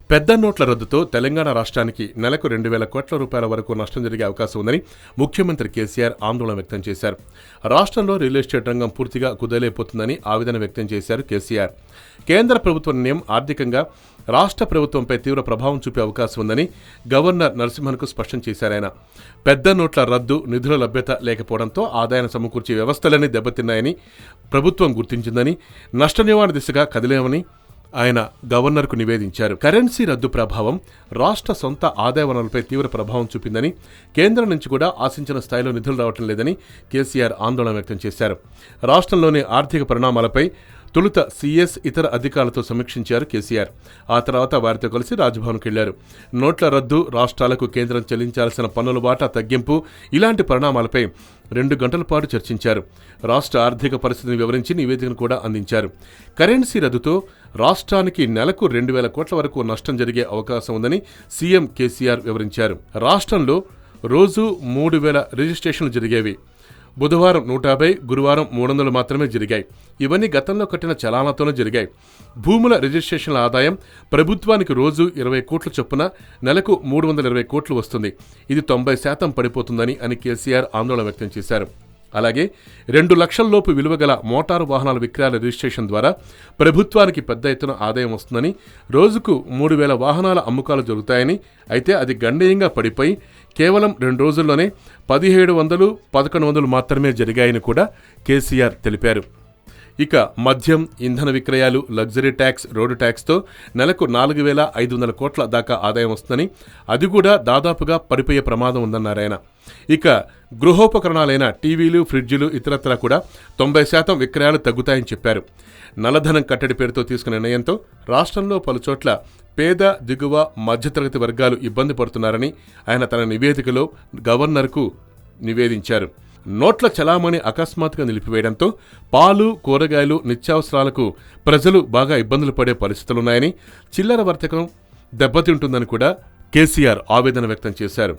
పెద్ద నోట్ల రద్దుతో తెలంగాణ రాష్ట్రానికి నెలకు 2,000 కోట్ల రూపాయల వరకు నష్టం జరిగే అవకాశం ఉందని ముఖ్యమంత్రి కేసీఆర్ ఆందోళన వ్యక్తం చేశారు. రాష్ట్రంలో రియల్ ఎస్టేట్ రంగం పూర్తిగా కుదేలైపోతుందని ఆవేదన వ్యక్తం చేశారు కేసీఆర్. కేంద్ర ప్రభుత్వ నిర్ణయం ఆర్థికంగా రాష్ట్ర ప్రభుత్వంపై తీవ్ర ప్రభావం చూపే అవకాశం ఉందని గవర్నర్ నరసింహన్కు స్పష్టం చేశారాయన. పెద్ద నోట్ల రద్దు, నిధుల లభ్యత లేకపోవడంతో ఆదాయాన్ని సమకూర్చే వ్యవస్థలన్నీ దెబ్బతిన్నాయని ప్రభుత్వం గుర్తించిందని, నష్ట నివారణ దిశగా కదిలేమని ఆయన గవర్నర్కు నివేదించారు. కరెన్సీ రద్దు ప్రభావం రాష్ట్ర సొంత ఆదాయ వనరులపై తీవ్ర ప్రభావం చూపిందని, కేంద్రం నుంచి కూడా ఆశించిన స్థాయిలో నిధులు రావటం లేదని కేసీఆర్ ఆందోళన వ్యక్తం చేశారు. రాష్ట్రంలోని ఆర్థిక పరిణామాలపై తొలుత సీఎస్ ఇతర అధికారులతో సమీక్షించారు కేసీఆర్. ఆ తర్వాత వారితో కలిసి రాజ్భవన్కు వెళ్లారు. నోట్ల రద్దు, రాష్ట్రాలకు కేంద్రం చెల్లించాల్సిన పన్నుల వాటా తగ్గింపు, ఇలాంటి పరిణామాలపై 2 గంటల పాటు చర్చించారు. రాష్ట్ర ఆర్థిక పరిస్థితిని వివరించి నివేదికను కూడా అందించారు. కరెన్సీ రద్దుతో రాష్ట్రానికి నెలకు 2,000 కోట్ల వరకు నష్టం జరిగే అవకాశం ఉందని సీఎం కేసీఆర్ వివరించారు. రాష్ట్రంలో రోజు 3,000 రిజిస్ట్రేషన్లు జరిగేవి. బుధవారం 150, గురువారం 300 మాత్రమే జరిగాయి. ఇవన్నీ గతంలో కట్టిన చలానాతోనే జరిగాయి. భూముల రిజిస్ట్రేషన్ల ఆదాయం ప్రభుత్వానికి రోజు 20 కోట్ల చొప్పున నెలకు 320 కోట్లు వస్తుంది. ఇది 90% పడిపోతుందని అని కేసీఆర్ ఆందోళన వ్యక్తం చేశారు. అలాగే 2 లక్షల లోపు విలువగల మోటారు వాహనాల విక్రయాల రిజిస్ట్రేషన్ ద్వారా ప్రభుత్వానికి పెద్ద ఎత్తున ఆదాయం వస్తుందని, రోజుకు 3,000 వాహనాల అమ్మకాలు జరుగుతాయని, అయితే అది గణనీయంగా పడిపోయి కేవలం 2 రోజుల్లోనే 1,700, 1,100 మాత్రమే జరిగాయని కూడా కేసీఆర్ తెలిపారు. ఇక మద్యం, ఇంధన విక్రయాలు, లగ్జరీ ట్యాక్స్, రోడ్డు ట్యాక్స్తో నెలకు 4,500 కోట్ల దాకా ఆదాయం వస్తుందని, అది కూడా దాదాపుగా పడిపోయే ప్రమాదం ఉందన్నారాయన. ఇక గృహోపకరణాలైన టీవీలు, ఫ్రిడ్జిలు ఇతరత్రా కూడా 90% విక్రయాలు తగ్గుతాయని చెప్పారు. నల్లధనం కట్టడి పేరుతో తీసుకున్న నిర్ణయంతో రాష్ట్రంలో పలుచోట్ల పేద, దిగువ, మధ్యతరగతి వర్గాలు ఇబ్బంది పడుతున్నారని ఆయన తన నివేదికలో గవర్నర్కు నివేదించారు. నోట్ల చలామణి అకస్మాత్తుగా నిలిపివేయడంతో పాలు, కూరగాయలు, నిత్యావసరాలకు ప్రజలు బాగా ఇబ్బందులు పడే పరిస్థితులున్నాయని, చిల్లర వర్తకం దెబ్బతింటుందని కూడా కేసీఆర్ ఆవేదన వ్యక్తం చేశారు.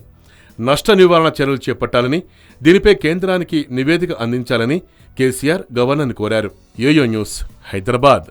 నష్ట నివారణ చర్యలు చేపట్టాలని, దీనిపై కేంద్రానికి నివేదిక అందించాలని కేసీఆర్ గవర్నర్ని కోరారు. YoYo news, Hyderabad.